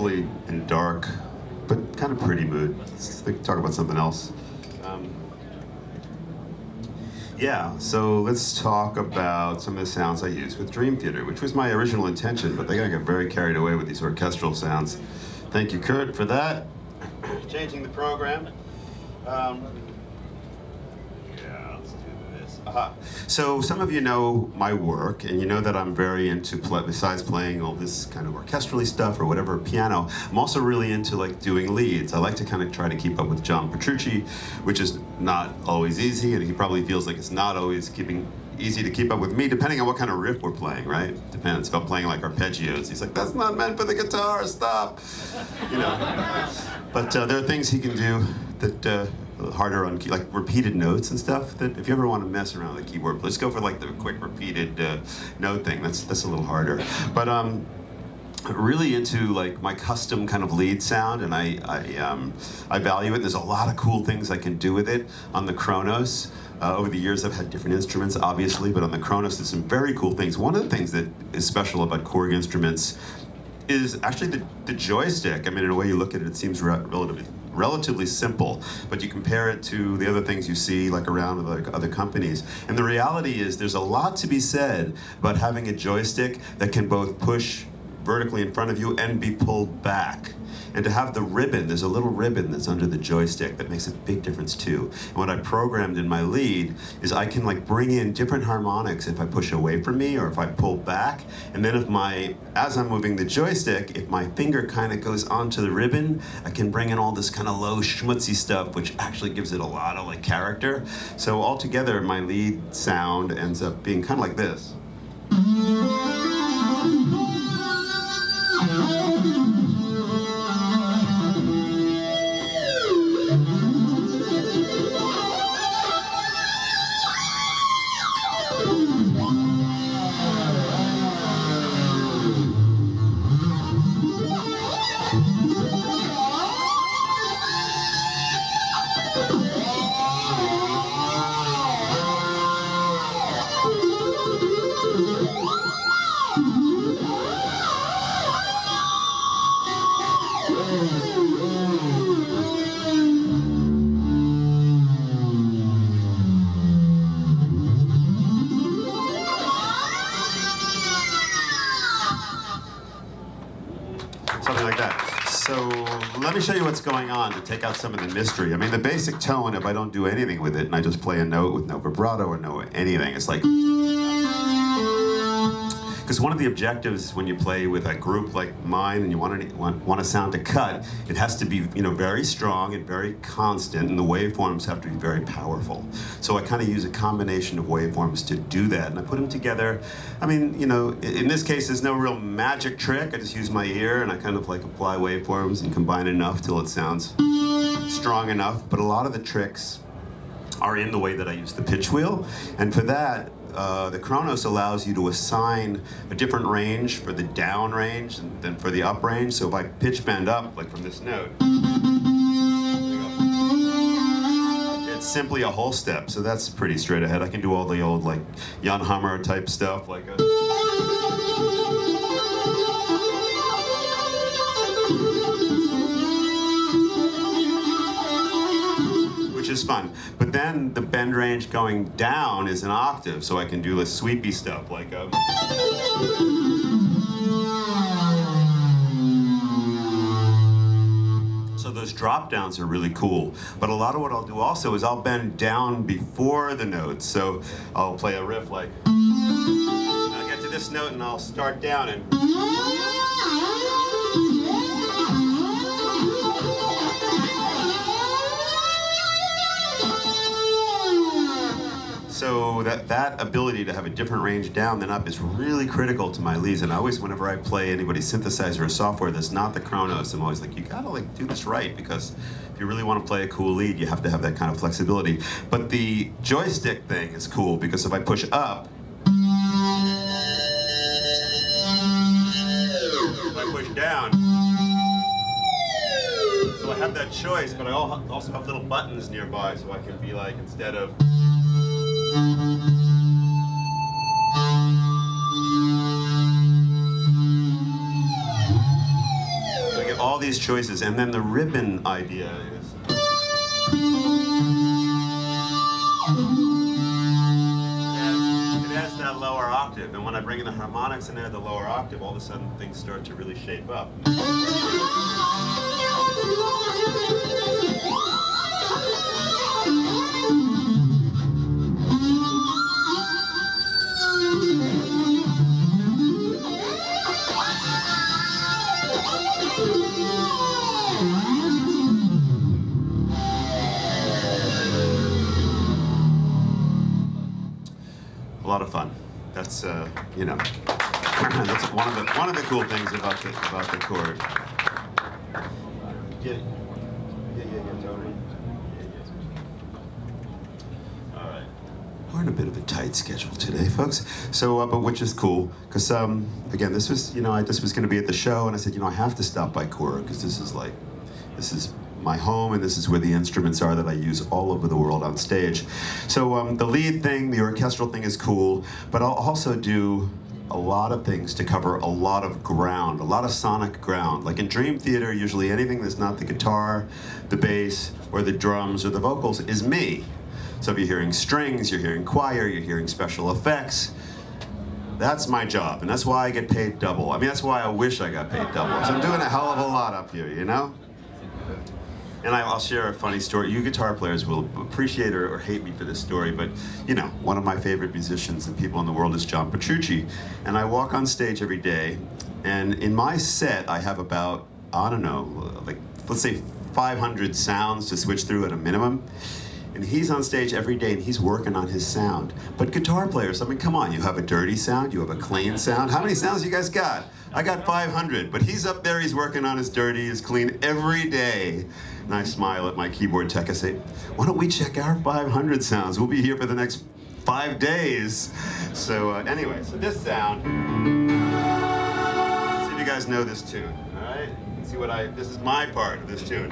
melancholy and dark, but kind of pretty mood. Let's talk about something else. Yeah, so let's talk about some of the sounds I use with Dream Theater, which was my original intention, but they got very carried away with these orchestral sounds. Thank you, Kurt, for that. Changing the program. Yeah, let's do this. So some of you know my work, and you know that I'm very into, besides playing all this kind of orchestrally stuff or whatever, piano, I'm also really into like doing leads. I like to kind of try to keep up with John Petrucci, which is not always easy, and he probably feels like it's not always easy to keep up with me, depending on what kind of riff we're playing, right? Depends. If I'm playing like arpeggios, he's like, that's not meant for the guitar, stop! You know. But there are things he can do that harder on key, like repeated notes and stuff, that if you ever want to mess around with the keyboard, let's go for like the quick repeated note thing. That's a little harder. But really into like my custom kind of lead sound, and I value it. There's a lot of cool things I can do with it on the Kronos. Over the years I've had different instruments, obviously, but on the Kronos there's some very cool things. One of the things that is special about Korg instruments is actually the joystick. I mean, in a way you look at it, it seems relatively simple, but you compare it to the other things you see like around with other companies. And the reality is there's a lot to be said about having a joystick that can both push vertically in front of you and be pulled back. And to have the ribbon, there's a little ribbon that's under the joystick that makes a big difference too. And what I programmed in my lead is I can like bring in different harmonics if I push away from me or if I pull back. And then as I'm moving the joystick, if my finger kind of goes onto the ribbon, I can bring in all this kind of low schmutzy stuff, which actually gives it a lot of like character. So altogether, my lead sound ends up being kind of like this. Something like that. So let me show you what's going on to take out some of the mystery. I mean, the basic tone, if I don't do anything with it and I just play a note with no vibrato or no anything, it's like... Because one of the objectives when you play with a group like mine and you want a sound to cut, it has to be, you know, very strong and very constant, and the waveforms have to be very powerful. So I kind of use a combination of waveforms to do that, and I put them together. I mean, you know, in this case, there's no real magic trick. I just use my ear and I kind of like apply waveforms and combine enough till it sounds strong enough. But a lot of the tricks are in the way that I use the pitch wheel, and for that, the Kronos allows you to assign a different range for the down range than for the up range. So if I pitch bend up, like from this note, it's simply a whole step. So that's pretty straight ahead. I can do all the old like Jan Hammer type stuff, like is fun. But then the bend range going down is an octave, so I can do the sweepy stuff like a... So those drop downs are really cool. But a lot of what I'll do also is I'll bend down before the notes. So I'll play a riff like... I'll get to this note and I'll start down and... So that ability to have a different range down than up is really critical to my leads. And I always, whenever I play anybody's synthesizer or software that's not the Kronos, I'm always like, you gotta like do this right, because if you really want to play a cool lead, you have to have that kind of flexibility. But the joystick thing is cool, because if I push up, if I push down, so I have that choice, but I also have little buttons nearby, so I can be like, instead of... So I get all these choices, and then the ribbon idea is. It adds that lower octave, and when I bring in the harmonics and add the lower octave, all of a sudden things start to really shape up. A lot of fun. That's you know, that's one of the cool things about the Korg. Yeah, totally. All right. We're in a bit of a tight schedule today, folks. So, but which is cool, because again, this was, you know, this was going to be at the show, and I said, you know, I have to stop by Korg because this is my home, and this is where the instruments are that I use all over the world on stage. So the lead thing, the orchestral thing is cool, but I'll also do a lot of things to cover a lot of ground, a lot of sonic ground. Like in Dream Theater, usually anything that's not the guitar, the bass, or the drums, or the vocals is me. So if you're hearing strings, you're hearing choir, you're hearing special effects, that's my job, and that's why I get paid double. I mean, that's why I wish I got paid double. So I'm doing a hell of a lot up here, you know? And I'll share a funny story. You guitar players will appreciate or hate me for this story, but you know, one of my favorite musicians and people in the world is John Petrucci. And I walk on stage every day, and in my set, I have about, I don't know, like, let's say 500 sounds to switch through at a minimum. And he's on stage every day, and he's working on his sound. But guitar players, I mean, come on, you have a dirty sound, you have a clean sound. How many sounds you guys got? I got 500, but he's up there, he's working on his dirty, his clean every day. And I smile at my keyboard tech, I say, why don't we check our 500 sounds? We'll be here for the next 5 days. So anyway, so this sound, let's see if you guys know this tune, all right? Let's see this is my part of this tune.